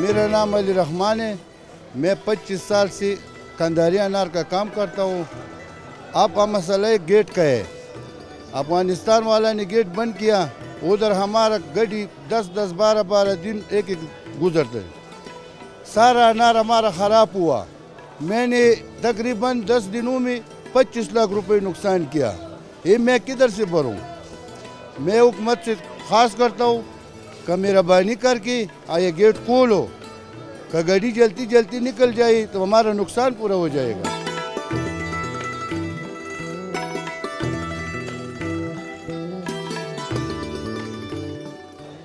मेरा नाम अली रहमान है। मैं 25 साल से कंधारी अनार का काम करता हूँ। आपका मसला एक गेट का है। अफगानिस्तान वाला ने गेट बंद किया, उधर हमारा गाड़ी 10-10, 12-12 दिन एक गुजरते, सारा अनार हमारा ख़राब हुआ। मैंने तकरीबन 10 दिनों में 25 लाख रुपए नुकसान किया। ये मैं किधर से भरूं? मैं हुकूमत से ख़ास करता हूँ कि मेहरबानी करके ये गेट खोलो, का गाड़ी जल्दी जल्दी निकल जाए तो हमारा नुकसान पूरा हो जाएगा।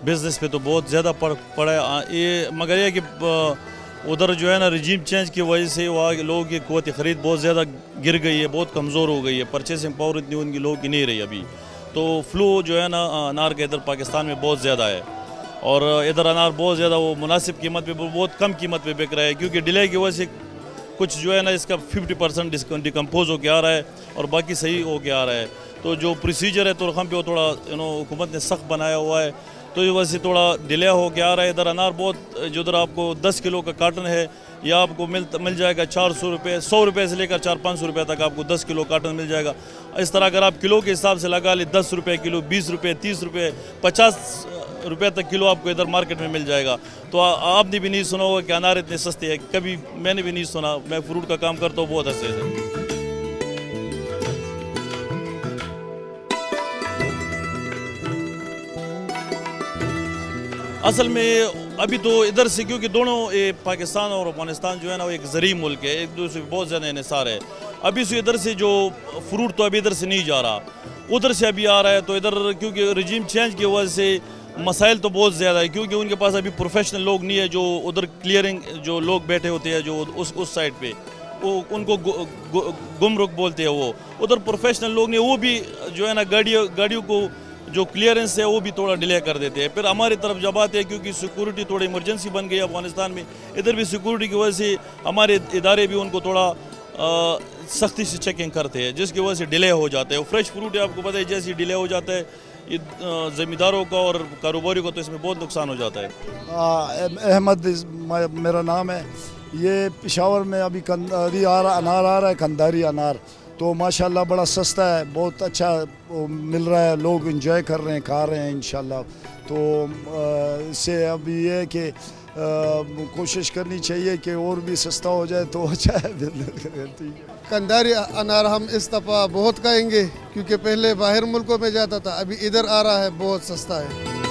बिज़नेस पे तो बहुत ज़्यादा पड़ा है ये, मगर ये कि उधर जो है ना रिजीम चेंज की वजह से वहाँ के लोगों की क़ुव्वत ख़रीद बहुत ज़्यादा गिर गई है, बहुत कमज़ोर हो गई है। परचेसिंग पावर इतनी उनकी लोगों की नहीं रही अभी। तो फ्लो जो है ना अनार का इधर पाकिस्तान में बहुत ज़्यादा है, और इधर अनार बहुत ज़्यादा वो मुनासिब कीमत पे, बहुत कम कीमत पे बिक रहा है, क्योंकि डिले की वजह से कुछ जो है ना इसका 50% डिकम्पोज होकर आ रहा है और बाकी सही होकर आ रहा है। तो जो प्रोसीजर है तुरखम पे वो थोड़ा हुकूमत ने सख्त बनाया हुआ है, तो ये वजह से थोड़ा डिले हो के आ रहा है। इधर अनार बहुत, जो इधर आपको 10 किलो का कार्टन है या आपको मिल जाएगा 400 रुपये, 100 रुपये से लेकर 400-500 रुपये तक आपको 10 किलो कार्टन मिल जाएगा। इस तरह अगर आप किलो के हिसाब से लगा ले 10 रुपये किलो, 20 रुपये, 30 रुपये, 50 रुपये तक किलो आपको इधर मार्केट में मिल जाएगा। तो आपने भी नहीं सुना होगा कि अनार इतने सस्ते हैं, कभी मैंने भी नहीं सुना। मैं फ्रूट का काम करता हूँ बहुत अच्छे से। असल में अभी तो इधर से, क्योंकि दोनों पाकिस्तान और अफगानिस्तान जो है ना वो एक ज़रीब मुल्क है, एक दूसरे पे बहुत ज़्यादा इन्हिसार है। अभी से इधर से जो फ्रूट तो अभी इधर से नहीं जा रहा, उधर से अभी आ रहा है। तो इधर क्योंकि रिजीम चेंज की वजह से मसाइल तो बहुत ज़्यादा है, क्योंकि उनके पास अभी प्रोफेशनल लोग नहीं है। जो उधर क्लियरिंग जो लोग बैठे होते हैं जो उस साइड पे, वो उनको गुमरुख बोलते हैं, वो उधर प्रोफेशनल लोग नहीं। वो भी जो है ना गाड़ियों को जो क्लियरेंस है वो भी थोड़ा डिले कर देते हैं। फिर हमारी तरफ जब आते हैं, क्योंकि सिक्योरिटी थोड़ी इमरजेंसी बन गई अफगानिस्तान में, इधर भी सिक्योरिटी की वजह से हमारे इदारे भी उनको थोड़ा सख्ती से चेकिंग करते हैं, जिसकी वजह से डिले हो जाता है। फ्रेश फ्रूट है, आपको पता है, जैसे डिले हो जाता है ये ज़मींदारों का और कारोबारियों को, तो इसमें बहुत नुकसान हो जाता है। अहमद मेरा नाम है। ये पेशावर में अभी कंधारी अनार आ रहा है, कंधारी अनार तो माशाल्लाह बड़ा सस्ता है, बहुत अच्छा मिल रहा है, लोग एंजॉय कर रहे हैं, खा रहे हैं इंशाल्लाह। तो इससे अब ये है कि कोशिश करनी चाहिए कि और भी सस्ता हो जाए तो अच्छा है। कंधारी अनार हम इस दफ़ा बहुत खाएंगे, क्योंकि पहले बाहर मुल्कों में जाता था, अभी इधर आ रहा है, बहुत सस्ता है।